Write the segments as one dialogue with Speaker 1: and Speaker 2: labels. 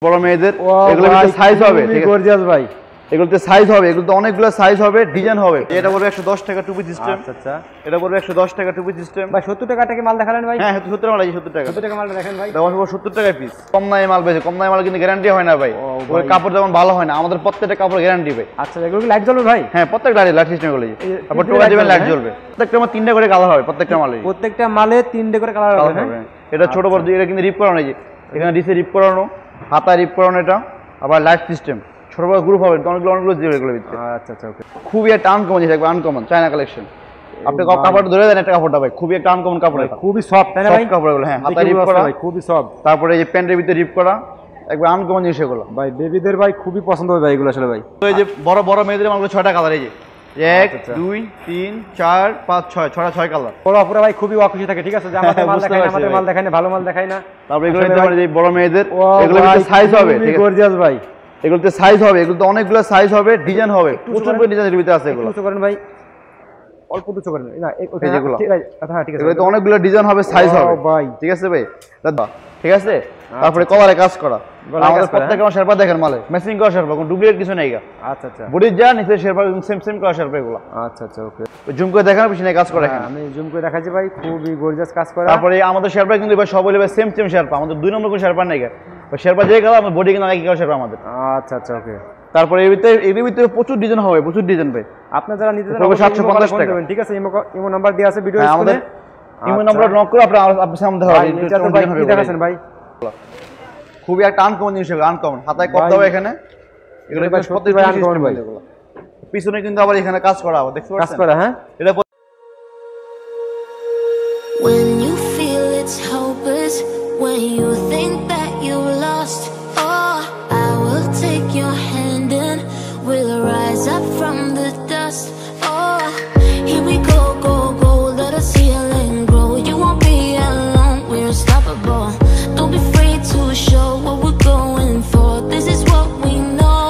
Speaker 1: বড় মেয়েদের এগুলোর ভিতরে সাইজ হবে, ঠিক আছে
Speaker 2: গর্জিয়াস ভাই।
Speaker 1: এগুলোতে সাইজ হবে, এগুলোতে অনেকগুলো সাইজ হবে, ডিজাইন হবে। এটা পড়বে 110 টাকা টুপি সিস্টেম।
Speaker 2: আচ্ছা আচ্ছা,
Speaker 1: এটা পড়বে 110 টাকা টুপি সিস্টেম।
Speaker 2: ভাই 70 টাকা থেকে মাল দেখালেন ভাই?
Speaker 1: হ্যাঁ 70 মাল আছে, 70 টাকা।
Speaker 2: 70 টাকা মালটা দেখেন ভাই,
Speaker 1: দাম 70 টাকা পিস। কম দামে মাল বেচে, কম দামে মাল কিন্তু গ্যারান্টি হয় না ভাই। ওই কাপড় যেমন ভালো হয় না, আমাদের প্রত্যেকটা কাপড় গ্যারান্টি ভাই।
Speaker 2: আচ্ছা, এগুলো কি লাইট জ্বলবে ভাই?
Speaker 1: হ্যাঁ প্রত্যেকটা লাইট সিস্টেম গুলো। তারপর টোকা দিবেন, লাইট জ্বলবে। প্রত্যেকটা মাল 3টা করে কালার হবে, প্রত্যেকটা মালে।
Speaker 2: প্রত্যেকটা মালে 3টে করে কালার হবে।
Speaker 1: এটা ছোট বড় এটা কিন্তু রিপ করানো, এই যে এখানে ডিসে রিপ করানো, হাতা রিপ করানো, এটা আবার লাইট সিস্টেম। ছোট বড় গ্রুপ হবে, অনেকগুলো জিরো এগুলো ভিতরে।
Speaker 2: আচ্ছা আচ্ছা, ওকে।
Speaker 1: খুবই একটা আনকমন জিনিস, একবার আনকমন চায়না কালেকশন। আপনি কাপড় ধরে দেন একটা কাপড়টা ভাই, খুবই একটা আনকমন কাপড়, এটা
Speaker 2: খুবই সফট তাই না ভাই?
Speaker 1: কাপড় এগুলো, হ্যাঁ হাতা রিপ করা ভাই,
Speaker 2: খুবই সফট।
Speaker 1: তারপরে এই যে প্যান্টের ভিতরে রিপ করা, একবার আনকমন জিনিস এগুলো
Speaker 2: ভাই। বেবিদের ভাই খুবই পছন্দ হবে ভাই এগুলো আসলে ভাই।
Speaker 1: তো এই যে বড় বড় মেয়েদের মালগুলো 6টা কালার, এই যে 1 2 3 4 5 6 6টা 6 কালার।
Speaker 2: বড় আপুরা ভাই খুবই অখুশি থাকে, ঠিক আছে, যে আমাদের মাল দেখায় না, আমাদের মাল দেখায় না, ভালো মাল দেখায় না।
Speaker 1: তারপরে এগুলো যে বড় মেয়েদের এগুলোর ভিতরে সাইজ হবে, ঠিক আছে
Speaker 2: গর্জিয়াস ভাই।
Speaker 1: এগুলোতে সাইজ হবে, এগুলোতে অনেকগুলো সাইজ হবে, ডিজাইন হবে, প্রচুর করে ডিজাইনের ভিতরে আছে এগুলো।
Speaker 2: একটু করেন ভাই, অল্প একটু করেন না, ওকে
Speaker 1: যেগুলো
Speaker 2: ঠিক আছে। হ্যাঁ ঠিক আছে,
Speaker 1: এগুলোতে অনেকগুলো ডিজাইন হবে, সাইজ হবে
Speaker 2: ভাই,
Speaker 1: ঠিক আছে ভাই দাদা, ঠিক আছে। তারপরে কলারে কাজ করা, আমাদের প্রত্যেকটা শেরপা দেখেন মালে ম্যাচিং করা শেরপা, কোনো ডুপ্লিকেট কিছু নেই।
Speaker 2: আচ্ছা আচ্ছা,
Speaker 1: বডির যা নিচে শেরপা সেম সেম করা শেরপা এগুলো।
Speaker 2: আচ্ছা আচ্ছা, ওকে।
Speaker 1: জুম করে দেখার পিছনে কাজ করে,
Speaker 2: আমি জুম করে দেখাচ্ছি ভাই, খুবই গর্জিয়াস কাজ করা।
Speaker 1: তারপরে আমাদের শেরপা কিন্তু এবার সব বলে সেম সেম শেরপা, আমাদের 2 নম্বর কোনো শেরপা নেই। শেরপা যে কালার আমার বডি কিন্তু একই কালার শেরপা আমাদের।
Speaker 2: আচ্ছা আচ্ছা, ওকে।
Speaker 1: তারপরে এর ভিতরে প্রচুর ডিজাইন হবে, প্রচুর ডিজাইন ভাই।
Speaker 2: আপনার যারা নিতে চান
Speaker 1: 750 টাকা,
Speaker 2: ঠিক আছে। ইমো নাম্বার দেওয়া আছে ভিডিও
Speaker 1: স্ক্রিনে, আমাদের ইমো নাম্বার নক করে আপনার সামনে
Speaker 2: দেখাবেন ভাই।
Speaker 1: খুবই একটা আনকমন জিনিস হবে, আনকমন। হাতায় করতে হবে এখানে, এগুলো প্রত্যেকটা আনকমন ভাই। পিছনে কিন্তু আবার এখানে কাজ করা হবে, দেখতে পাচ্ছেন
Speaker 2: কাজ করা। হ্যাঁ,
Speaker 1: এটা
Speaker 3: when you feel it's hopeless, when you think that you lost, oh, I will take your hand and we'll rise up from the dust. Oh, here we go, go, go, let us heal and grow. You won't be alone, we're unstoppable. Don't be afraid to show what we're going for. This is what we know.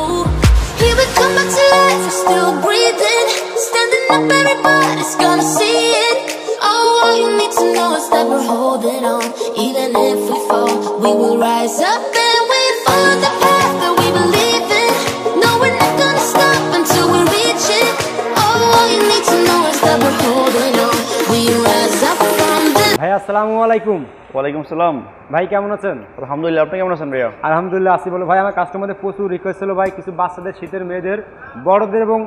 Speaker 3: Here we come back to life, we're still breathing, standing up, everybody's gonna see it. Oh, all you need to know is that we're holding on. Even if we fall, we will rise up and we follow the path that we believe in. No, we're not gonna stop until we reach it. Oh, all you need to know is that we're holding on. We rise up from the...
Speaker 2: ভাই আসসালামু আলাইকুম।
Speaker 1: ওয়ালাইকুম আসসালাম
Speaker 2: ভাই কেমন আছেন?
Speaker 1: আলহামদুলিল্লাহ, আপনি কেমন আছেন ভাইয়া?
Speaker 2: আলহামদুলিল্লাহ আছি। বলো ভাই, আমার কাস্টমারদের প্রচুর রিকোয়েস্ট ছিল ভাই, কিছু বাচ্চাদের, শীতের মেয়েদের, বড়দের এবং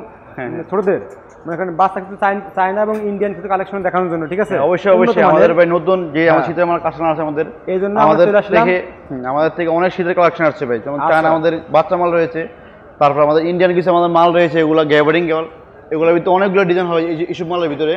Speaker 2: ছোটদের, মানে এখানে বাচ্চা কিছু চায়না এবং ইন্ডিয়ান কিছু কালেকশন দেখানোর জন্য, ঠিক আছে?
Speaker 1: অবশ্যই অবশ্যই। আমাদের ভাই নতুন যে আমার শীতের মাল কাস্টমার আছে আমাদের,
Speaker 2: এই জন্য
Speaker 1: আমাদের থেকে অনেক শীতের কালেকশন আসছে ভাই। যেমন চায়না আমাদের বাচ্চা মাল রয়েছে, তারপর আমাদের ইন্ডিয়ান কিছু আমাদের মাল রয়েছে, এগুলো গ্যাবারিং মাল, এগুলোর ভিতরে অনেকগুলো ডিজাইন হবে এইসব মালের ভিতরে।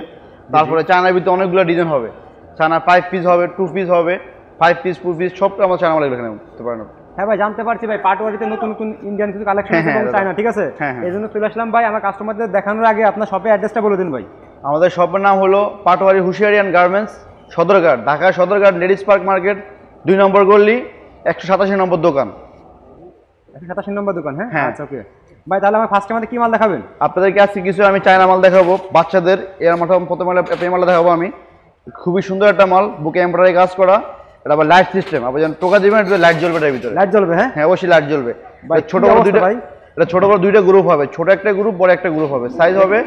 Speaker 1: তারপরে চায়নার ভিতরে অনেকগুলো ডিজাইন হবে, চায়না 5 পিস হবে, 2 পিস হবে, 5 পিস 4 পিস, সব আমার চায়না মাল এখানে করতে পারেন।
Speaker 2: হ্যাঁ ভাই, জানতে পারছি ভাই, পাটোয়ারিতে নতুন নতুন ইন্ডিয়ান কিছু কালেকশন আছে এবং চায়না, ঠিক আছে? এই জন্য চলে আসলাম ভাই। আমার কাস্টমারদের দেখানোর আগে আপনার শপের অ্যাড্রেসটা বলে দিন ভাই।
Speaker 1: আমাদের শপের নাম হলো পাটোয়ারি হুশিয়ারিয়ান garments, Sadarghat, Dhaka Sadarghat, ladies park market, 2 number গলি, 187 নম্বর দোকান।
Speaker 2: 187 নম্বর দোকান, হ্যাঁ আচ্ছা, ওকে ভাই। তাহলে আমার ফার্স্টে আমাদের কি মাল দেখাবেন?
Speaker 1: আপনাদেরকে আজকে কিছু আমি চায়না মাল দেখাবো বাচ্চাদের। এর প্রথম মালটা দেখাবো আমি, খুবই সুন্দর একটা মাল, বুকে এমব্রয়ডারি কাজ করা। এটা আবার লাইট সিস্টেম, আপনি যখন টোকা দিবেন লাইট জ্বলবে, এর ভিতরে
Speaker 2: লাইট জ্বলবে। হ্যাঁ
Speaker 1: হ্যাঁ অবশ্যই লাইট জ্বলবে। ছোট বড় দুইটা ভাই, এটা ছোট বড় দুইটা গ্রুপ হবে, ছোট একটা গ্রুপ, বড় একটা গ্রুপ হবে। সাইজ হবে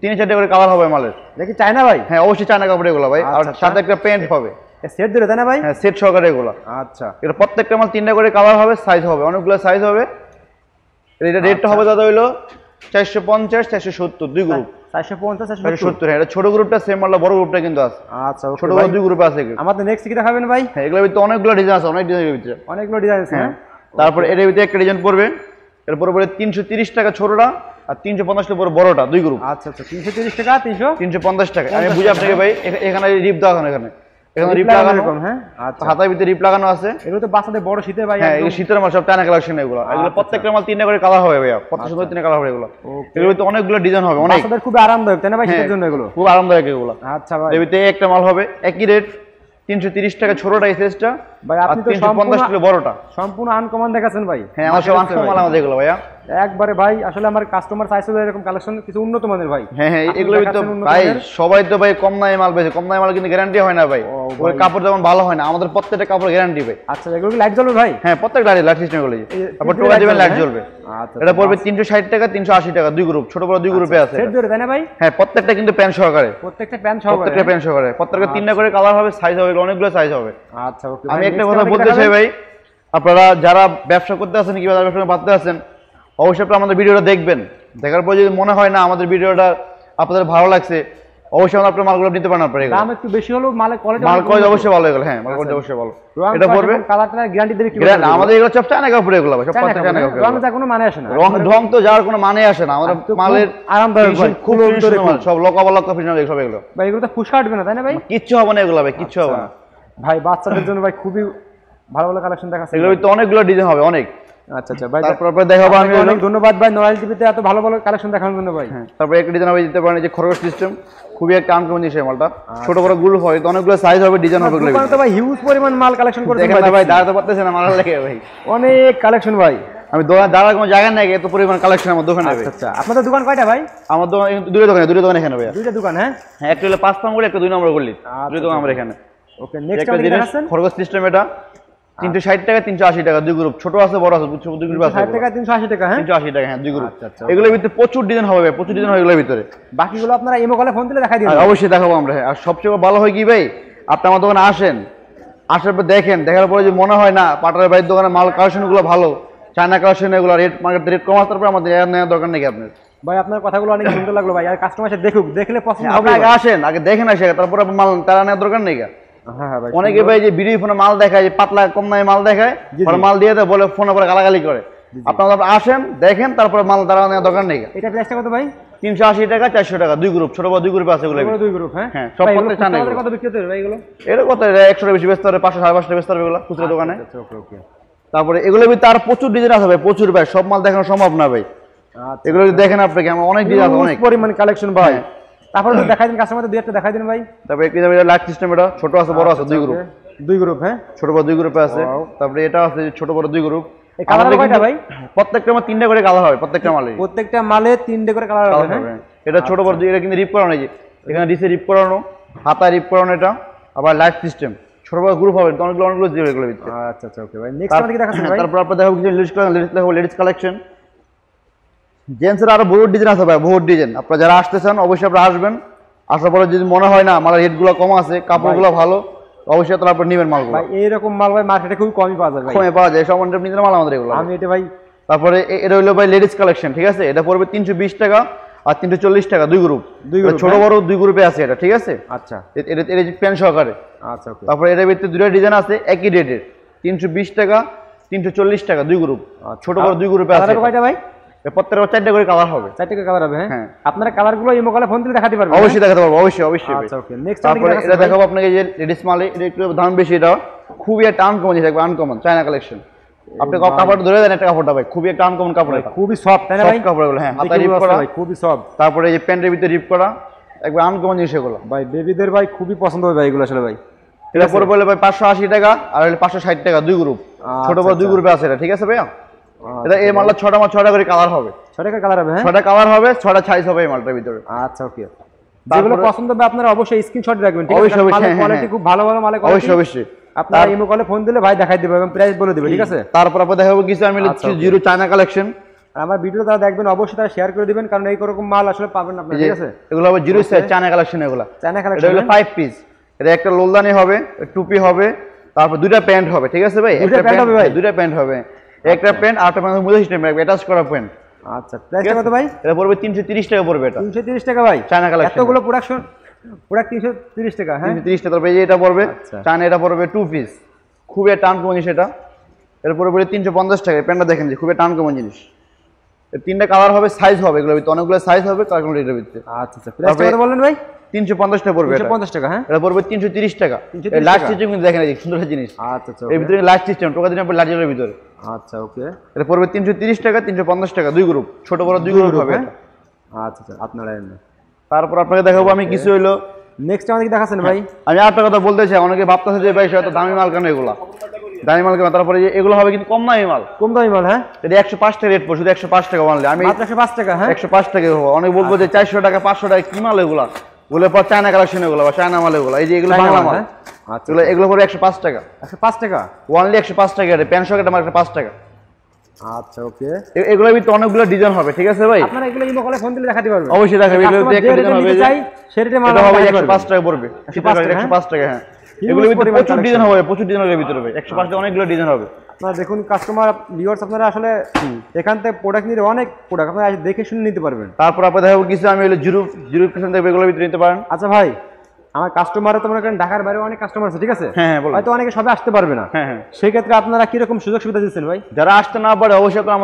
Speaker 1: 3-4টে করে কালার হবে মালের। দেখি
Speaker 2: চায়না ভাই?
Speaker 1: হ্যাঁ অবশ্যই চায়না কাপড় এগুলো ভাই। আর সাথে একটা প্যান্ট হবে,
Speaker 2: সেট দিলে তাই না ভাই?
Speaker 1: হ্যাঁ সেট সহকারে এগুলো।
Speaker 2: আচ্ছা,
Speaker 1: এটা প্রত্যেকটা মাল 3টা করে কালার হবে, সাইজ হবে, অনেকগুলো সাইজ হবে। এটা রেটটা হবে দাদা হইলো 450 470, 2 গ্রুপ,
Speaker 2: 450
Speaker 1: 470। হ্যাঁ এটা ছোট গ্রুপটা সেম মাল, বড় গ্রুপটা কিন্তু আছে।
Speaker 2: আচ্ছা,
Speaker 1: ছোট বড় 2 গ্রুপ আছে।
Speaker 2: আমাদের নেক্সট কি দেখাবেন ভাই?
Speaker 1: হ্যাঁ এগুলোর ভিতরে অনেকগুলো ডিজাইন আছে, অনেক ডিজাইনের ভিতরে
Speaker 2: অনেকগুলো ডিজাইন আছে। হ্যাঁ,
Speaker 1: তারপর এর ভিতরে একটা ডিজাইন পড়বে, এরপরে পড়বে 330 টাকা ছোটটা, আর 350 টাকা পড়বে বড়টা, 2 গ্রুপ।
Speaker 2: আচ্ছা আচ্ছা, 330 টাকা, 350
Speaker 1: টাকা। আমি বুঝি আপনাকে ভাই, এখানে রিপ দেখানো, এখানে রিপ লাগানো,
Speaker 2: হ্যাঁ আচ্ছা,
Speaker 1: হাতার ভিতরে রিপ লাগানো আছে।
Speaker 2: এগুলো তো বাচ্চাদের বড় শীতের ভাই।
Speaker 1: হ্যাঁ এগুলো শীতের মাল, সব টানা কালেকশন এগুলো। এগুলো প্রত্যেকটা মাল 3টা করে কালার হবে ভাইয়া, কত সুন্দর 3টা কালার হবে এগুলো। এগুলো তো অনেকগুলো ডিজাইন হবে, অনেক
Speaker 2: বাচ্চাদের খুব আরামদায়ক তাই না ভাই শীতের জন্য? এগুলো
Speaker 1: খুব আরামদায়ক এগুলো।
Speaker 2: আচ্ছা ভাই,
Speaker 1: এর ভিতরে একটা মাল হবে একই রেট 330 টাকা ছোটটা, এই সাইজটা
Speaker 2: ভাই। আপনি তো
Speaker 1: 350 টাকা বড়টা।
Speaker 2: সম্পূর্ণ আনকমন দেখাচ্ছেন ভাই।
Speaker 1: হ্যাঁ আমার সব আনকমন মাল আমাদের এগুলো ভাইয়া।
Speaker 2: একবারে ভাই আসলে আমার কাস্টমার চাইছিল এরকম কালেকশন কিছু উন্নত মানের ভাই।
Speaker 1: হ্যাঁ হ্যাঁ,
Speaker 2: আপনি
Speaker 1: এগুলো তো
Speaker 2: দেখাচ্ছেন উন্নত
Speaker 1: ভাই
Speaker 2: মানের।
Speaker 1: সবাই তো ভাই কম দামে মাল বেচে, কম দামে মাল কিন্তু গ্যারান্টি হয় না ভাই, ওই কাপড় যেমন ভালো হয় না, আমাদের প্রত্যেকটা কাপড় গ্যারান্টি ভাই।
Speaker 2: আচ্ছা এগুলো কি লাইট জ্বলবে ভাই?
Speaker 1: হ্যাঁ প্রত্যেকটা লাইট সিস্টেম গুলো, তারপর
Speaker 2: তিনটে
Speaker 1: টোকা
Speaker 2: light
Speaker 1: দিবেন লাইট
Speaker 2: জ্বলবে,
Speaker 1: জ্বলবে।
Speaker 2: আচ্ছা
Speaker 1: এটা পড়বে 360 টাকা 380 টাকা, দুই গ্রুপ, ছোট বড় দুই গ্রুপে আছে
Speaker 2: সেট ধরে তাই না ভাই?
Speaker 1: হ্যাঁ প্রত্যেকটা কিন্তু প্যান্ট সহকারে,
Speaker 2: প্রত্যেকটা প্যান্ট সহকারে।
Speaker 1: প্রত্যেকটা প্যান্ট সহকারে, প্রত্যেকটা তিনটা করে কালার হবে, সাইজ হবে, অনেকগুলো সাইজ হবে।
Speaker 2: আচ্ছা ওকে
Speaker 1: আমি একটা কথা বলতে চাই ভাই, আপনারা যারা ব্যবসা করতে আছেন কিংবা যারা ব্যবসা বাড়তে আছেন, অবশ্যই আপনারা আমাদের ভিডিওটা দেখবেন, দেখার পর যদি মনে হয় না আমাদের ভিডিওটা আপনাদের ভালো লাগছে, অবশ্যই আপনার মালগুলো নিতে পারেন। আপনারা
Speaker 2: দাম একটু বেশি হলো, মালের কোয়ালিটি
Speaker 1: মাল কোয়ালিটি অবশ্যই ভালো এগুলো, হ্যাঁ মাল কোয়ালিটি অবশ্যই ভালো।
Speaker 2: এটা
Speaker 1: এটা পড়বে
Speaker 2: কালারটা গ্যারান্টি দেবে কি?
Speaker 1: আমাদের এগুলো সব চায়না কাপড়, এগুলো সব পাঁচটা চায়না কাপড়,
Speaker 2: রং যা কোনো মানে আসে না,
Speaker 1: রং ঢং তো যাওয়ার কোনো মানে আসে না, আমাদের মালের
Speaker 2: আরামদায়ক ভাই,
Speaker 1: খুব সব লোকাবলা কফি সব এগুলো
Speaker 2: ভাই। এগুলো তো ফুসকা উঠবে না তাই না ভাই?
Speaker 1: কিচ্ছু হবে না এগুলো ভাই, কিচ্ছু হবে না
Speaker 2: ভাই। বাচ্চাদের জন্য ভাই খুবই ভালো ভালো কালেকশন দেখাচ্ছে,
Speaker 1: এগুলো তো অনেকগুলো ডিজাইন হবে অনেক।
Speaker 2: আচ্ছা আচ্ছা ভাই,
Speaker 1: তারপর দেখাবো আমি
Speaker 2: অনেক ধন্যবাদ ভাই নরাইল টিভিতে এত ভালো ভালো কালেকশন দেখানোর জন্য ভাই।
Speaker 1: তারপর একটা ডিজাইন হবে দিতে পারেন, এই যে খরগোশ সিস্টেম, খুবই একটা আনকমন জিনিস এই মালটা, ছোট বড় গ্রুপ হবে, তো অনেকগুলো সাইজ হবে, ডিজাইন হবে, এগুলো
Speaker 2: দোকানে তো ভাই হিউজ পরিমাণ মাল কালেকশন করতে
Speaker 1: দেখেন না ভাই, দাঁড়াতে পারতেছে না মাল লেগে ভাই,
Speaker 2: অনেক কালেকশন ভাই।
Speaker 1: আমি দোকান দাঁড়ার কোনো জায়গা নাই, এত পরিমাণ কালেকশন আমার দোকানে।
Speaker 2: আচ্ছা আপনাদের দোকান কয়টা ভাই?
Speaker 1: আমার দোকান দুটো দোকান এখানে ভাই,
Speaker 2: দুইটা দোকান। হ্যাঁ
Speaker 1: হ্যাঁ, একটা হলো 5 নম্বর, একটা 2 নম্বর গলি, দুটো দোকান আমার এখানে।
Speaker 2: ওকে নেক্সট
Speaker 1: একটা
Speaker 2: আমাদের
Speaker 1: জিনিস
Speaker 2: দেখাচ্ছেন
Speaker 1: খরগোশ সিস্টেম, এটা 360 টাকা 380 টাকা, দুই গ্রুপ, ছোট আছে বড় আছে, দুই গ্রুপ আছে,
Speaker 2: 60 টাকা 380 টাকা। হ্যাঁ
Speaker 1: 380 টাকা, হ্যাঁ দুই গ্রুপ।
Speaker 2: আচ্ছা, আচ্ছা,
Speaker 1: এগুলোর ভিতরে প্রচুর ডিজাইন হবে ভাই, প্রচুর ডিজাইন হবে এগুলোর ভিতরে,
Speaker 2: বাকিগুলো আপনারা ইমো কলে ফোন দিলে দেখাই দিন।
Speaker 1: আর অবশ্যই দেখাবো আমরা। হ্যাঁ, আর সবচেয়ে ভালো হয় কি ভাই, আপনি আমার দোকানে আসেন, আসার পর দেখেন, দেখার পরে যদি মনে হয় না পাটারের ভাইয়ের দোকানে মাল কালেকশনগুলো ভালো, চায়না কালেকশন এগুলো রেট মার্কেট রেট কম আছে, তারপরে আমাদের নেওয়ার দরকার নেই আপনার।
Speaker 2: ভাই আপনার কথাগুলো অনেক সুন্দর লাগলো ভাই, আর কাস্টমার এসে দেখুক, দেখলে পছন্দ
Speaker 1: আপনি
Speaker 2: হবে।
Speaker 1: আগে আসেন, আগে দেখেন আসে, তারপর আপনার মাল তারা নেওয়ার দরকার নেই।
Speaker 2: হ্যাঁ হ্যাঁ ভাই,
Speaker 1: অনেকে ভাই যে ভিডিও ফোনে মাল দেখায়, যে পাতলা কম দামে মাল দেখায়, পরে মাল দিয়ে দেয়, বলে ফোনে পরে গালাগালি করে। আপনারা আসেন দেখেন, তারপরে মাল তারা নেওয়ার দরকার নেই।
Speaker 2: এটা প্রাইসটা কত ভাই?
Speaker 1: 380 টাকা 400 টাকা, দুই গ্রুপ, ছোট বড় দুই গ্রুপ আছে এগুলো।
Speaker 2: দুই গ্রুপ। হ্যাঁ
Speaker 1: হ্যাঁ সব করতে চান না,
Speaker 2: কত বিক্রি হতে ভাই এগুলো?
Speaker 1: এর কত 100 টাকা বেশি বেচতে হবে, 500 550 বেচতে হবে এগুলো খুচরা দোকানে।
Speaker 2: আচ্ছা ওকে ওকে।
Speaker 1: তারপরে এগুলো ভিতরে আর প্রচুর ডিজাইন আছে ভাই, প্রচুর ভাই, সব মাল দেখানো সম্ভব না ভাই।
Speaker 2: আচ্ছা
Speaker 1: এগুলো যদি দেখেন আপনাকে আমার অনেক ডিজাইন আছে, অনেক
Speaker 2: পরিমাণ কালেকশন ভাই। তারপরে দেখাই দিন কাস্টমারদের, দুই একটা দেখাই দিন ভাই।
Speaker 1: তারপরে কি যাবে লাইট সিস্টেম, এটা ছোট আছে বড় আছে, দুই গ্রুপ,
Speaker 2: দুই গ্রুপ। হ্যাঁ
Speaker 1: ছোট বড় দুই গ্রুপে আছে। তারপরে এটা আছে ছোট বড় দুই গ্রুপ।
Speaker 2: এই কালার কয়টা ভাই?
Speaker 1: প্রত্যেকটা আমার 3টা করে কালার হবে, প্রত্যেকটা মালে
Speaker 2: প্রত্যেকটা মালে 3টে করে কালার হবে। হ্যাঁ
Speaker 1: এটা ছোট বড় দুই, এটা কিন্তু রিপ করানো, এই যে এখানে ডিসে রিপ করানো, হাতা রিপ করানো, এটা আবার লাইট সিস্টেম, ছোট বড় গ্রুপ হবে, অনেকগুলো জিরো এগুলো ভিতরে।
Speaker 2: আচ্ছা আচ্ছা ওকে ভাই। নেক্সট আমাদের কি দেখাচ্ছেন ভাই?
Speaker 1: তারপর আপনারা দেখাবো কিছু লেডিস কালেকশন, জেন্টসের আরো বহুত ডিজাইন আছে ভাই, বহুত ডিজাইন। আপনারা যারা আসতে চান অবশ্যই আপনারা আসবেন, আসার পরে যদি মনে হয় না মালের রেটগুলো কম আছে, কাপড়গুলো ভালো, অবশ্যই আপনারা আপনারা নেবেন মালগুলো।
Speaker 2: ভাই এইরকম মাল ভাই মার্কেটে খুব কমই পাওয়া যায় ভাই,
Speaker 1: কমে পাওয়া যায়, সব নিজের মাল আমাদের এগুলো।
Speaker 2: আমি এটা ভাই।
Speaker 1: তারপরে এটা হলো ভাই লেডিস কালেকশন, ঠিক আছে, এটা পড়বে 320 টাকা আর 340 টাকা, দুই গ্রুপ, ছোট বড় দুই গ্রুপে আছে এটা, ঠিক আছে।
Speaker 2: আচ্ছা
Speaker 1: এটা প্যান্ট সহকারে।
Speaker 2: আচ্ছা ওকে।
Speaker 1: তারপরে এটার ভিতরে দুটো ডিজাইন আছে একই রেটের, 320 টাকা 340 টাকা, দুই গ্রুপ, ছোট বড় দুই গ্রুপে আছে।
Speaker 2: কালার কয়টা ভাই?
Speaker 1: প্রত্যেকটা 4টা করে কালার হবে,
Speaker 2: 4টে করে কালার হবে।
Speaker 1: হ্যাঁ
Speaker 2: হ্যাঁ আপনারা কালারগুলো ইমো কলে ফোন দিলে দেখাতে পারবেন?
Speaker 1: অবশ্যই দেখাতে পারবো, অবশ্যই অবশ্যই।
Speaker 2: আচ্ছা ওকে। নেক্সট
Speaker 1: তারপরে এটা দেখাবো আপনাকে, যে লেডিস মালে এটা একটু দাম বেশি, এটা খুবই একটা আনকমন জিনিস, আনকমন চায়না কালেকশন। আপনি কাপড় ধরে দেন, একটা কাপড়টা ভাই খুবই একটা আনকমন কাপড়, এটা
Speaker 2: খুবই সফট তাই না ভাই?
Speaker 1: কাপড়গুলো, হ্যাঁ হাতা রিপ করা
Speaker 2: ভাই, খুবই সফট।
Speaker 1: তারপরে এই যে প্যান্টের ভিতরে রিপ করা, একবার আনকমন জিনিস এগুলো
Speaker 2: ভাই বেবিদের ভাই খুবই পছন্দ হবে ভাই এগুলো আসলে ভাই।
Speaker 1: এটা পরে বলে ভাই 580 টাকা আর হলে 560 টাকা, দুই গ্রুপ, ছোট বড় দুই গ্রুপে আছে এটা, ঠিক আছে ভাইয়া। এটা এই মালটা 6টা করে কালার হবে,
Speaker 2: 6টা করে কালার হবে। হ্যাঁ
Speaker 1: 6টা কালার হবে, 6টা সাইজ হবে এই মালটার ভিতরে।
Speaker 2: আচ্ছা ওকে। যেগুলো পছন্দ হবে আপনারা অবশ্যই স্ক্রিনশট রাখবেন, ঠিক আছে?
Speaker 1: অবশ্যই,
Speaker 2: মালের কোয়ালিটি খুব ভালো ভালো মালের কোয়ালিটি,
Speaker 1: অবশ্যই অবশ্যই।
Speaker 2: আপনারা ইমো কলে ফোন দিলে ভাই দেখাই দেবে এবং প্রাইস বলে দেবে, ঠিক আছে?
Speaker 1: তারপর আপনাদের দেখাবো কিছু আমি লিখছি জিরো চায়না কালেকশন।
Speaker 2: আমার ভিডিও তারা দেখবেন অবশ্যই, তারা শেয়ার করে দিবেন, কারণ এই রকম মাল আসলে পাবেন না আপনারা, ঠিক আছে?
Speaker 1: এগুলো হবে জিরো সাইজ চায়না কালেকশন, এগুলো
Speaker 2: চায়না
Speaker 1: এটা
Speaker 2: কালেকশন
Speaker 1: হলো 5 পিস। এটা একটা লোলদানি হবে, টুপি হবে, তারপর দুইটা প্যান্ট হবে, ঠিক আছে ভাই? একটা প্যান্ট হবে ভাই, দুইটা প্যান্ট হবে, একটা প্যান্ট আর একটা প্যান্ট মুজা সিস্টেম রাখবে, অ্যাটাচ করা প্যান্ট।
Speaker 2: আচ্ছা প্রাইসটা কত ভাই?
Speaker 1: এটা পড়বে 330 টাকা পড়বে, এটা
Speaker 2: 330 টাকা ভাই,
Speaker 1: চায়না কালেকশন,
Speaker 2: এতগুলো প্রোডাক্ট 330 টাকা। হ্যাঁ
Speaker 1: 330 টাকা পড়বে, এটা পড়বে
Speaker 2: আচ্ছা।
Speaker 1: চায়না, এটা পড়বে 2 পিস, খুবই টান কমন জিনিস এটা। এর পরে পড়বে 350 টাকা, প্যান্টটা দেখেন যে খুবই টান কমন জিনিস। এর 3টা কালার হবে, সাইজ হবে, এগুলোর ভিতরে অনেকগুলো সাইজ হবে, কালার এটার ভিতরে।
Speaker 2: আচ্ছা আচ্ছা প্রাইসটা কত বললেন ভাই?
Speaker 1: 350 টাকা পড়বে,
Speaker 2: 350 টাকা। হ্যাঁ
Speaker 1: এটা পড়বে 330 টাকা। এই লাস্ট সিস্টেম কিন্তু দেখেন, এই সুন্দর জিনিস।
Speaker 2: আচ্ছা আচ্ছা
Speaker 1: এর ভিতরে লাস্ট সিস্টেম টোকা দিন আপনার লার্জের ভিতরে।
Speaker 2: আচ্ছা ওকে।
Speaker 1: এটা পড়বে 330 টাকা 350 টাকা, দুই গ্রুপ, ছোট বড় দুই গ্রুপ হবে এটা।
Speaker 2: আচ্ছা আচ্ছা আপনারা
Speaker 1: তারপর আপনাকে দেখাবো আমি কিছু হইলো,
Speaker 2: নেক্সট আমাদের কি দেখাচ্ছেন ভাই?
Speaker 1: আমি আরেকটা কথা বলতে চাই, অনেকে ভাবতেছে যে ভাই হয়তো দামি মাল কেন এগুলা, দামি মাল কিনবেন। তারপরে যে এগুলো হবে কিন্তু কম দামি মাল,
Speaker 2: কম দামি মাল। হ্যাঁ,
Speaker 1: এটা 105 টাকা রেট পড়ে, শুধু 105 টাকা অনলি। আমি
Speaker 2: মাত্র 105 টাকা। হ্যাঁ,
Speaker 1: 105 টাকা হবে। অনেক বলবো যে 400 টাকা 500 টাকা কি মাল এগুলা, ওগুলো পর চায়না কালেকশন এগুলো বা চায়না মাল এগুলো। এই যে এগুলো বাংলা মাল,
Speaker 2: আচ্ছা,
Speaker 1: এগুলো পড়বে 105 টাকা।
Speaker 2: 105 টাকা
Speaker 1: অনলি 105 টাকা রেট। প্যান্ট শর্ট এটা মাত্র 5 টাকা।
Speaker 2: আচ্ছা, ওকে।
Speaker 1: এগুলোর ভিতরে অনেকগুলো ডিজাইন হবে, ঠিক আছে ভাই?
Speaker 2: আপনারা এগুলো ইমো কলে ফোন দিলে দেখাতে পারবেন।
Speaker 1: অবশ্যই দেখাবে। এগুলো একটা ডিজাইন হবে,
Speaker 2: চাই সেটা মাল
Speaker 1: হবে 105 টাকা পড়বে। 105 টাকা। হ্যাঁ, এগুলোর ভিতরে প্রচুর ডিজাইন হবে, প্রচুর ডিজাইনের ভিতরে ভাই। 105 টাকা অনেকগুলো ডিজাইন হবে।
Speaker 2: আপনারা দেখুন কাস্টমার ভিউয়ার্স, আপনারা আসলে এখান থেকে প্রোডাক্ট নিতে অনেক প্রোডাক্ট আপনারা দেখে শুনে নিতে পারবেন।
Speaker 1: তারপর আপনাদের দেখাবো কিছু আমি হলো জিরো পেছন থেকে এগুলোর ভিতরে নিতে পারেন।
Speaker 2: আচ্ছা ভাই, আমার কাস্টমাররা তো মনে করেন ঢাকার বাইরে অনেক কাস্টমার আছে, ঠিক আছে?
Speaker 1: হ্যাঁ, বলুন।
Speaker 2: হয়তো অনেকে সবাই আসতে পারবে না।
Speaker 1: হ্যাঁ, হ্যাঁ।
Speaker 2: সেই ক্ষেত্রে আপনারা কি রকম সুযোগ সুবিধা দিচ্ছেন ভাই?
Speaker 1: যারা আসতে না পারে অবশ্যই আপনারা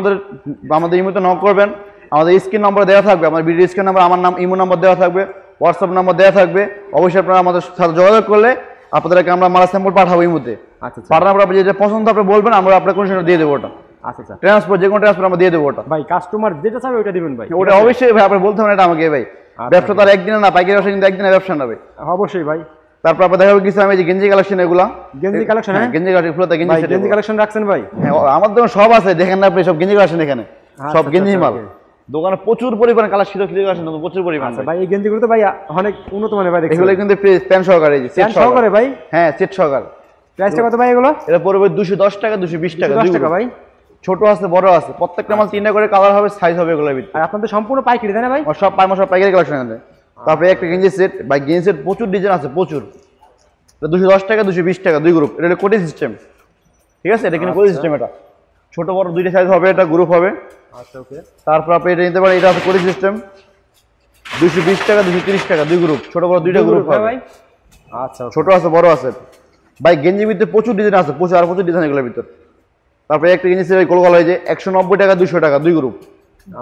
Speaker 1: আমাদের ইমোতে নক করবেন। আমাদের স্ক্রিন নম্বর দেওয়া থাকবে, আমার ভিডিও স্ক্রিন নম্বর, আমার নাম ইমো নম্বর দেওয়া থাকবে, হোয়াটসঅ্যাপ নম্বর দেওয়া থাকবে। অবশ্যই আপনারা আমাদের সাথে যোগাযোগ করলে আপনাদেরকে আমরা মাল স্যাম্পল পাঠাবো ইমোতে।
Speaker 2: আচ্ছা,
Speaker 1: পাঠানোর পর আপনি যেটা পছন্দ আপনি বলবেন, আমরা আপনার কোন সময় দিয়ে দেবো ওটা।
Speaker 2: আচ্ছা,
Speaker 1: ট্রান্সপোর্ট যে কোনো ট্রান্সপোর্ট আমরা দিয়ে দেবো ওটা।
Speaker 2: ভাই কাস্টমার যেটা চাবে ওটা দিবেন ভাই।
Speaker 1: ওটা অবশ্যই ভাই আপনি বলতে হবে এটা আমাকে ভাই। ব্যবসা তো আর একদিনে না, পাইকারি ব্যবসা কিন্তু একদিনে ব্যবসা না ভাই।
Speaker 2: অবশ্যই ভাই।
Speaker 1: তারপর আপনার দেখাবো কিছু আমি যে গেঞ্জি কালেকশন, এগুলা
Speaker 2: গেঞ্জি কালেকশন। হ্যাঁ,
Speaker 1: গেঞ্জি কালেকশন, ফুলতা গেঞ্জি সেট।
Speaker 2: গেঞ্জি কালেকশন রাখছেন ভাই?
Speaker 1: হ্যাঁ, আমাদের দোকানে সব আছে, দেখেন না আপনি সব গেঞ্জি কালেকশন এখানে, সব গেঞ্জি মাল। দোকানে প্রচুর পরিমাণ কালেকশন, কালেকশন প্রচুর পরিমাণ।
Speaker 2: ভাই এই গেঞ্জিগুলো তো ভাই অনেক উন্নত মানের ভাই, দেখছেন?
Speaker 1: এগুলো কিন্তু প্যান্ট সহকারে, এই যে সেট
Speaker 2: সহকারে ভাই।
Speaker 1: হ্যাঁ, সেট সহকারে।
Speaker 2: প্রাইসটা কত ভাই এগুলো?
Speaker 1: এটা পড়বে 210 টাকা, 220 টাকা,
Speaker 2: 210 টাকা ভাই।
Speaker 1: ছোট আছে, বড় আছে, প্রত্যেকটা মাল 3টা করে কালার হবে, সাইজ হবে এগুলোর ভিতরে।
Speaker 2: আর আপনাদের সম্পূর্ণ পাইকারি তাই না ভাই?
Speaker 1: সব পাইকারি কালেকশন আছে। তারপরে একটা গেঞ্জি সেট, ভাই গেঞ্জি সেট প্রচুর ডিজাইন আছে, প্রচুর। 210 টাকা, 220 টাকা, দুই গ্রুপ। এটা কোটি সিস্টেম, ঠিক আছে? এটা কিন্তু কোটি সিস্টেম। এটা ছোট বড় দুইটা সাইজ হবে, এটা গ্রুপ হবে।
Speaker 2: আচ্ছা, ওকে।
Speaker 1: তারপর আপনি এটা নিতে পারেন, এটা আছে কোটি সিস্টেম, 220 টাকা, 230 টাকা, দুই গ্রুপ। ছোট বড় দুইটা গ্রুপ হবে
Speaker 2: ভাই। আচ্ছা,
Speaker 1: ছোট আছে, বড় আছে ভাই। গেঞ্জির ভিতরে প্রচুর ডিজাইন আছে, প্রচুর আর প্রচুর ডিজাইন এগুলোর ভিতরে। তারপরে একটা গেঞ্জি সেট গোল গলা হয়েছে 190 টাকা, 200 টাকা, দুই গ্রুপ।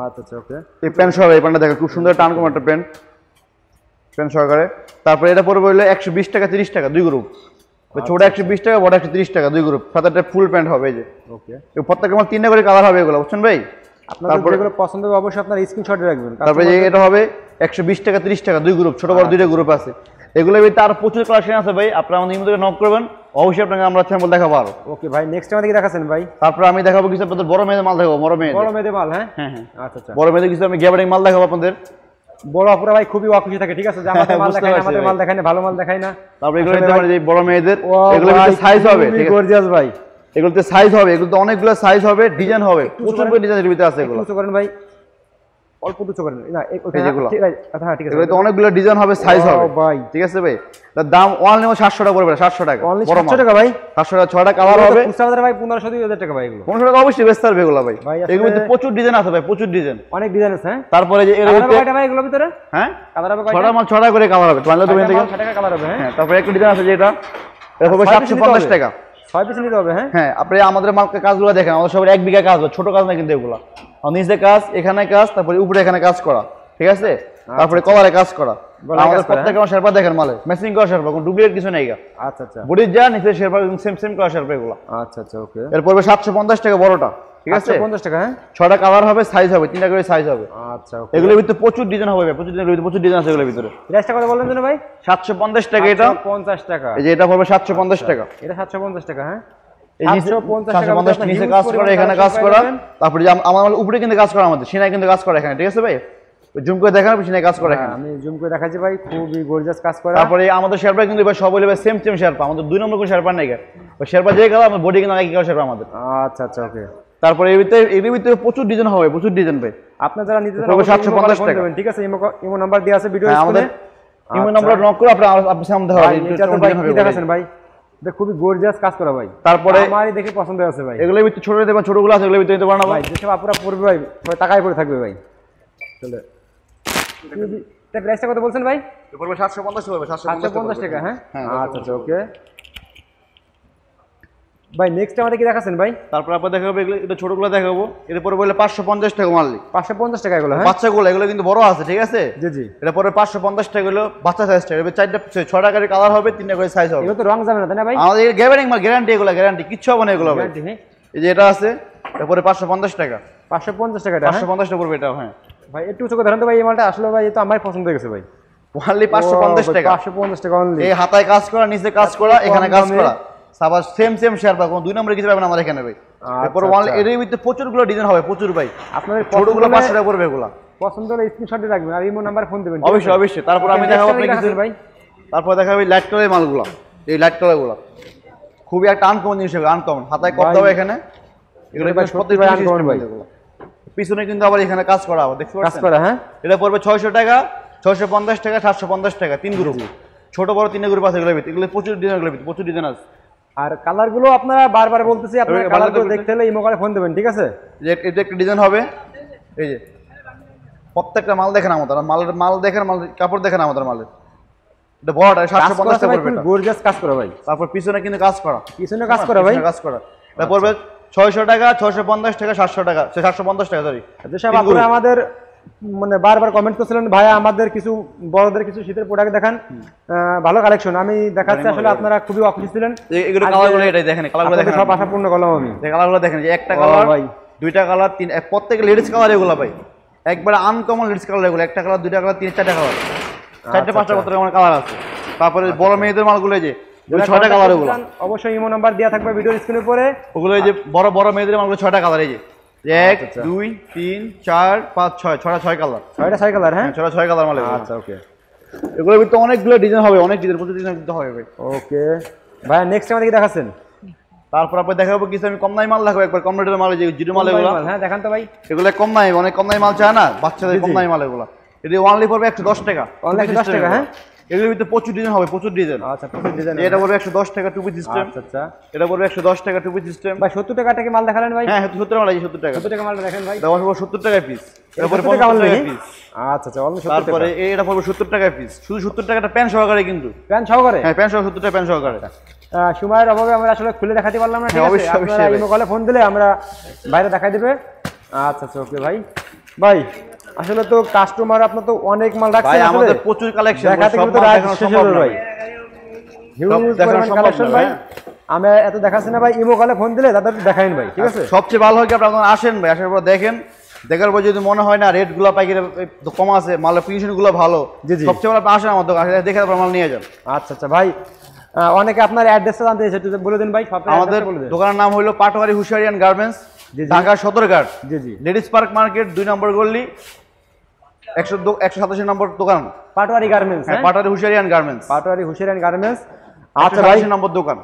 Speaker 2: আচ্ছা, ওকে।
Speaker 1: এই প্যান্ট সহ, এই প্যান্টটা দেখেন খুব সুন্দর টান কম একটা প্যান্ট সহকারে। তারপরে এটা পড়বে হলো 120 টাকা, 30 টাকা, দুই গ্রুপ। ছোট 120 টাকা, বড় 130 টাকা, দুই গ্রুপ। সাথে একটা ফুল প্যান্ট হবে, এই যে
Speaker 2: ওকে।
Speaker 1: প্রত্যেকটা মাল 3টা করে কালার হবে এগুলো, বুঝছেন ভাই?
Speaker 2: আপনাদের যেগুলো পছন্দ হবে অবশ্যই আপনারা স্ক্রিনশট রাখবেন।
Speaker 1: তারপরে যে এটা হবে 120 টাকা, 30 টাকা, দুই গ্রুপ। ছোট বড় দুইটা গ্রুপ আছে এগুলোর ভিতরে। আর প্রচুর কালেকশন আছে ভাই, আপনারা আমাদের ইমো থেকে নক করবেন, অবশ্যই আপনাকে আমরা স্যাম্পল দেখাবো আরো।
Speaker 2: ওকে ভাই, নেক্সট আমাদের কি দেখাচ্ছেন ভাই?
Speaker 1: তারপর আমি দেখাবো কিছু আপনাদের বড় মেয়েদের মাল দেখাবো, বড়
Speaker 2: মেয়েদের মাল। হ্যাঁ,
Speaker 1: হ্যাঁ, হ্যাঁ।
Speaker 2: আচ্ছা,
Speaker 1: বড় মেয়েদের কিছু আমি গ্যাবারিং মাল দেখাবো আপনাদের।
Speaker 2: বড় আপুরা ভাই খুবই অখুশি থাকে, ঠিক আছে? যে আমাদের মাল দেখায় না, আমাদের মাল দেখায় না, ভালো মাল দেখায় না।
Speaker 1: তারপর এগুলো নিতে পারেন, যে বড় মেয়েদের এগুলোর ভিতরে সাইজ হবে, ঠিক আছে?
Speaker 2: গর্জিয়াস ভাই।
Speaker 1: এগুলোতে সাইজ হবে, এগুলোতে অনেকগুলো সাইজ হবে, ডিজাইন হবে, প্রচুর করে ডিজাইনের ভিতরে আছে এগুলো।
Speaker 2: উঁচু করেন ভাই, অল্প উঁচু করেন না,
Speaker 1: এই যেগুলো।
Speaker 2: ঠিক আছে। হ্যাঁ, ঠিক আছে।
Speaker 1: এগুলোতে অনেকগুলো ডিজাইন হবে, সাইজ হবে
Speaker 2: ভাই,
Speaker 1: ঠিক আছে ভাই? তার দাম অনলি 700 টাকা পড়বে, 700 টাকা।
Speaker 2: অনলি
Speaker 1: বড়
Speaker 2: 700 টাকা ভাই।
Speaker 1: 700 টাকা, 6টা কালার হবে।
Speaker 2: খুচরা বাজারে ভাই 1500-2000 টাকা ভাই এগুলো।
Speaker 1: 1500 টাকা অবশ্যই বেচতে পারবে এগুলো ভাই।
Speaker 2: ভাই, আসলে
Speaker 1: এগুলোতে প্রচুর ডিজাইন আছে ভাই, প্রচুর ডিজাইন,
Speaker 2: অনেক ডিজাইন আছে। হ্যাঁ,
Speaker 1: তারপরে যে এর
Speaker 2: কালার
Speaker 1: ভিতরে
Speaker 2: কয়টা ভাই এগুলোর ভিতরে?
Speaker 1: হ্যাঁ,
Speaker 2: কালার হবে কয়টা?
Speaker 1: 6টা মাল 6টা করে কালার হবে। বাংলা দোকান থেকে
Speaker 2: 6 টাকা কালার হবে। হ্যাঁ,
Speaker 1: হ্যাঁ। তারপরে একটা ডিজাইন আছে যেটা এটা হবে 750 টাকা।
Speaker 2: 6 পিস নিতে হবে। হ্যাঁ,
Speaker 1: হ্যাঁ, আপনি আমাদের মালকে কাজগুলো দেখেন, আমাদের সবার 1 বিঘা কাজ, ছোট কাজ না কিন্তু এগুলো। আর নিচে কাজ, এখানে কাজ, তারপরে উপরে এখানে কাজ করা, ঠিক আছে? তারপরে কলারে কাজ করা। আমাদের প্রত্যেকটা শেরপা দেখেন মালে ম্যাচিং করা শেরপা, কোনো ডুপ্লিকেট কিছু নেই।
Speaker 2: আচ্ছা,
Speaker 1: বডির যা নিচে শেরপা সেম করা শেরপা এগুলো।
Speaker 2: আচ্ছা, ওকে।
Speaker 1: এরপর 750 টাকা বড়টা, ঠিক আছে?
Speaker 2: 750 টাকা। হ্যাঁ,
Speaker 1: 6টা কালার হবে, সাইজ হবে, 3টা করে সাইজ হবে।
Speaker 2: আচ্ছা, ওকে।
Speaker 1: এগুলোর ভিতরে প্রচুর ডিজাইন হবে ভাই, প্রচুর ডিজাইন আছে এগুলোর ভিতরে।
Speaker 2: প্রাইসটা কত বললেন জানো ভাই?
Speaker 1: 750 টাকা এটা।
Speaker 2: 750 টাকা।
Speaker 1: এই যে এটা পড়বে 750 টাকা।
Speaker 2: এটা 750 টাকা। হ্যাঁ,
Speaker 1: এই 750 নিচে কাজ করা, এখানে কাজ করা। তারপরে যে আমার উপরে কিন্তু কাজ করা, আমাদের সিনায় কিন্তু কাজ করা এখানে, ঠিক আছে ভাই? জুম করে দেখান, সিনায় কাজ করা এখানে।
Speaker 2: আমি জুম করে দেখাচ্ছি ভাই, খুবই গর্জিয়াস কাজ করা।
Speaker 1: তারপরে আমাদের শেরপা কিন্তু ভাই সব হইলে ভাই সেম শেরপা, আমাদের 2 নম্বর কোন শেরপা নাই। ওই শেরপা যে কালার, আমার বডি কিন্তু একই কালার শেরপা আমাদের।
Speaker 2: আচ্ছা, ওকে।
Speaker 1: তারপরে এর ভিতরে প্রচুর ডিজাইন হবে, প্রচুর ডিজাইন ভাই।
Speaker 2: আপনারা যারা নিতে চান
Speaker 1: 750 টাকা,
Speaker 2: ঠিক আছে? ইমো নাম্বার দেওয়া আছে ভিডিও
Speaker 1: স্ক্রিনে। আমাদের ইমো নাম্বার নক করে আপনি সামনে হবে।
Speaker 2: এটা তো ভাই কি দেখাছেন ভাই? এটা খুবই গর্জিয়াস কাজ করা ভাই।
Speaker 1: তারপরে
Speaker 2: আমারই দেখে পছন্দ হয়েছে ভাই।
Speaker 1: এগুলোর ভিতরে ছোট দেবেন, ছোটগুলো আছে, এগুলোর ভিতরে নিতে পারেন না
Speaker 2: ভাই। যেসব আপুরা পড়বে ভাই, সবাই টাকায় পড়ে থাকবে ভাই। চলে এটা প্রাইসটা কত বলছেন ভাই?
Speaker 1: এটা পড়বে 750 হবে,
Speaker 2: 750 টাকা। হ্যাঁ,
Speaker 1: হ্যাঁ,
Speaker 2: আচ্ছা, ওকে ভাই। নেক্সট আমাদের কি দেখাচ্ছেন ভাই?
Speaker 1: তারপর আপনারা দেখাবো এগুলো, এটা ছোটগুলো দেখাবো। এর পরে বলে 550 টাকা মানলি।
Speaker 2: 550 টাকা এগুলো। হ্যাঁ,
Speaker 1: বাচ্চাগুলো এগুলো কিন্তু বড় আছে, ঠিক আছে?
Speaker 2: জি।
Speaker 1: এটা পরে 550 টাকা হলো বাচ্চা সাইজটা। এর 6টা করে কালার হবে, 3টা করে সাইজ হবে।
Speaker 2: এগুলো তো রং যাবে না তাই না ভাই?
Speaker 1: আমাদের গ্যারান্টি মাল, গ্যারান্টি এগুলো, গ্যারান্টি কিচ্ছু হবে না এগুলো ভাই।
Speaker 2: গ্যারান্টি। হ্যাঁ,
Speaker 1: এই যে এটা আছে, এরপরে 550 টাকা।
Speaker 2: 550 টাকা এটা।
Speaker 1: 550 টাকা পড়বে এটা। হ্যাঁ
Speaker 2: ভাই, একটু উঁচু করে ধরেন তো ভাই। এই মালটা আসলে ভাই তো আমার পছন্দ হয়ে গেছে ভাই।
Speaker 1: ওনলি 550 টাকা।
Speaker 2: 550 টাকা অনলি।
Speaker 1: এই হাতায় কাজ করা, নিচে কাজ করা, এখানে কাজ করা, তারপর সেম শেয়ার পাবেন, কোনো 2 নম্বরে কিছু পাবেন আমাদের এখানে ভাই। এরপর ওয়ান এর ভিতরে প্রচুরগুলো ডিজাইন হবে, প্রচুর ভাই।
Speaker 2: আপনাদের
Speaker 1: ছোটগুলো 500 টাকা পড়বে এগুলা।
Speaker 2: পছন্দ হলে স্ক্রিনশট রাখবেন আর ইমো নাম্বার ফোন দেবেন।
Speaker 1: অবশ্যই অবশ্যই। তারপর আমি দেখাবো আপনাকে কিছু
Speaker 2: ভাই,
Speaker 1: তারপর দেখাবো এই লাইট কালারের মালগুলো। এই লাইট কালারগুলো খুবই একটা আনকমন জিনিস হবে, আনকমন। হাতায় করতে হবে এখানে, এগুলো
Speaker 2: ভাই সত্যি ভাই আনকমন ভাই।
Speaker 1: পিছনে কিন্তু আবার এখানে কাজ করা হবে, দেখতে
Speaker 2: কাজ
Speaker 1: পাচ্ছেন?
Speaker 2: করা, হ্যাঁ।
Speaker 1: এটা পড়বে 600 টাকা, 650 টাকা, 750 টাকা, 3 গ্রুপ। ছোট বড় 3 গ্রুপ আছে এগুলোর ভিতরে। এগুলো প্রচুর ডিজাইন, এগুলোর ভিতরে প্রচুর ডিজাইন আছে।
Speaker 2: আর কালারগুলো আপনারা বারবার বলতেছি, আপনারা কালারগুলো দেখতে হলে ইমো করে ফোন দেবেন, ঠিক আছে?
Speaker 1: যে এটা একটা ডিজাইন হবে, এই যে প্রত্যেকটা মাল দেখেন আমাদের, মাল দেখেন, মাল কাপড় দেখেন আমাদের মালের। এটা বড়টা 750 টাকা পড়বে এটা।
Speaker 2: গর্জিয়াস কাজ করা ভাই।
Speaker 1: তারপর পিছনে কিন্তু কাজ করা,
Speaker 2: পিছনে কাজ করা ভাই,
Speaker 1: কাজ করা। এটা পড়বে 600 টাকা, 650 টাকা, 700 টাকা, 750 টাকা সরি।
Speaker 2: যেসব আপনারা আমাদের মানে বারবার কমেন্ট করছিলেন ভাই আমাদের কিছু বড়দের কিছু শীতের প্রোডাক্ট দেখান, ভালো কালেকশন আমি দেখাচ্ছি। আসলে আপনারা খুবই অখুশি ছিলেন।
Speaker 1: এগুলো কালারগুলো এটাই দেখেন, কালারগুলো দেখেন,
Speaker 2: সব আশাপূর্ণ করলাম আমি।
Speaker 1: এই কালারগুলো দেখেন, যে একটা কালার
Speaker 2: ভাই,
Speaker 1: দুইটা কালার, তিন, প্রত্যেক লেডিস কালার এগুলো ভাই, একবারে আনকমন লেডিস কালার এগুলো। একটা কালার, দুইটা কালার, তিন, 4টা কালার, 4টে 5টা কত রকমের কালার আছে। তারপরে বড় মেয়েদের মালগুলো যে 6টা কালার এগুলো,
Speaker 2: অবশ্যই ইমো নাম্বার দেওয়া থাকবে ভিডিও স্ক্রিনের উপরে।
Speaker 1: ওগুলো এই যে বড় বড় মেয়েদের মালগুলো 6টা কালার, এই যে 1 2 3 4 5 6, 6 কালার,
Speaker 2: 6টা কালার, হ্যাঁ
Speaker 1: 6 কালার মাল।
Speaker 2: আচ্ছা ওকে।
Speaker 1: এগুলোর ভিতরে অনেকগুলো ডিজাইন হবে, অনেক ডিজাইন, প্রচুর ডিজাইন দিতে হবে ভাই।
Speaker 2: ওকে ভাই, নেক্সট আমাদের দেখাচ্ছেন।
Speaker 1: তারপর আপনি দেখাবো কিছু আমি কম দামি মাল দেখাবো, একবার কম রেটের মাল, যে জিরো মাল এগুলো।
Speaker 2: হ্যাঁ দেখান তো ভাই।
Speaker 1: এগুলো কম দামি, অনেক কম দামি মাল চায় না বাচ্চাদের, কম দামি মাল এগুলো। এটি অনলি পড়বে 110 টাকা,
Speaker 2: অনলি 110 টাকা, হ্যাঁ।
Speaker 1: এগুলোর ভিতরে প্রচুর ডিজাইন হবে, প্রচুর ডিজাইন।
Speaker 2: আচ্ছা প্রচুর ডিজাইন।
Speaker 1: এটা পড়বে 110 টাকা টু পিস সিস্টেম।
Speaker 2: আচ্ছা আচ্ছা।
Speaker 1: এটা পড়বে 110 টাকা টু পিস সিস্টেম।
Speaker 2: ভাই 70 টাকা থেকে মাল দেখালেন ভাই?
Speaker 1: হ্যাঁ 70 টাকা মাল, এই 70 টাকা।
Speaker 2: 70 টাকা মালটা দেখেন ভাই।
Speaker 1: দাম পড়বে 70 টাকা পিস। এটা পড়বে
Speaker 2: 70 টাকা
Speaker 1: 50 টাকা
Speaker 2: মাল
Speaker 1: পিস।
Speaker 2: আচ্ছা আচ্ছা, অনলি 70 টাকা।
Speaker 1: তারপরে এটা পড়বে 70 টাকা পিস, শুধু 70 টাকাটা প্যান্ট সহকারে কিন্তু।
Speaker 2: প্যান্ট সহকারে?
Speaker 1: হ্যাঁ প্যান্ট সহ 70 টাকা প্যান্ট সহকারে।
Speaker 2: সময়ের অভাবে আমরা আসলে খুলে দেখাতে পারলাম না, ঠিক আছে?
Speaker 1: অবশ্যই, অবশ্যই
Speaker 2: আপনারা
Speaker 1: ভাই।
Speaker 2: ইমো কলে ফোন দিলে আমরা বাইরে দেখাই দেবে। আচ্ছা আচ্ছা ওকে ভাই। ভাই আসলে তো কাস্টমার আপনার তো অনেক মাল রাখছেন,
Speaker 1: ভাই
Speaker 2: আসলে
Speaker 1: আমাদের প্রচুর কালেকশন,
Speaker 2: দেখাতে
Speaker 1: সব
Speaker 2: কিন্তু
Speaker 1: মাল
Speaker 2: রাত
Speaker 1: দেখানো
Speaker 2: শেষ
Speaker 1: সম্ভব
Speaker 2: হবে
Speaker 1: না
Speaker 2: ভাই। হিউজ
Speaker 1: দেখানো সম্ভব
Speaker 2: কালেকশন
Speaker 1: না
Speaker 2: ভাই।
Speaker 1: ভাই।
Speaker 2: আমি এত দেখাচ্ছি না ভাই, ইমো কলে ফোন দিলে তাদের দেখাইন ভাই, ঠিক আছে?
Speaker 1: সবচেয়ে ভালো হয় কি আপনারা আসেন ভাই, আসার পর দেখেন, দেখার পর যদি মনে হয় না রেটগুলো পাইকারি কম আছে, মালের ফিনিশিংগুলো ভালো,
Speaker 2: জি, জি।
Speaker 1: সবচেয়ে ভালো আপনি আসেন আমার দোকানে, দেখে তারপর মাল নিয়ে যান।
Speaker 2: আচ্ছা আচ্ছা ভাই, অনেকে আপনার অ্যাড্রেসটা জানতে চাইছে, একটু বলে দিন ভাই।
Speaker 1: আমাদের দোকানের নাম হলো পাটোয়ারি হুশিয়ারিয়ান গার্মেন্টস,
Speaker 2: জি, জি।
Speaker 1: ঢাকা সদরঘাট,
Speaker 2: জি জি,
Speaker 1: লেডিস পার্ক মার্কেট 2 নম্বর গলি, 187 নম্বর দোকান।
Speaker 2: পাটোয়ারি গার্মেন্টস,
Speaker 1: হ্যাঁ
Speaker 2: হ্যাঁ
Speaker 1: পাটোয়ারি হুশিয়ারিয়ান গার্মেন্টস,
Speaker 2: পাটোয়ারি হুশিয়ারিয়ান গার্মেন্টস। আচ্ছা ভাই,
Speaker 1: 187 নম্বর দোকান।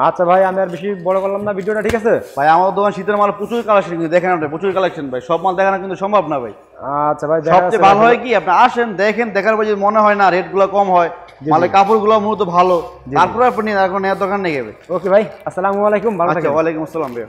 Speaker 2: আচ্ছা ভাই, আমি আর বেশি বড় করলাম না ভিডিওটা, ঠিক আছে?
Speaker 1: ভাই আমাদের দোকান শীতের মাল প্রচুর কালেকশন, কিন্তু দেখেন আপনি প্রচুর কালেকশন ভাই, সব মাল দেখানো কিন্তু সম্ভব না ভাই।
Speaker 2: আচ্ছা ভাই,
Speaker 1: সবচেয়ে ভালো হয় কি আপনি আসেন, দেখেন, দেখার পর যদি মনে হয় না রেটগুলো কম হয়, মালের কাপড়গুলো মূলত ভালো, তারপরে আপনি এখন নেওয়ার দোকান নিয়ে যাবে।
Speaker 2: ওকে ভাই, আসসালামু আলাইকুম, ভালো
Speaker 1: আচ্ছা,
Speaker 2: থাকেন।
Speaker 1: ওয়ালাইকুম আসসালাম ভাই।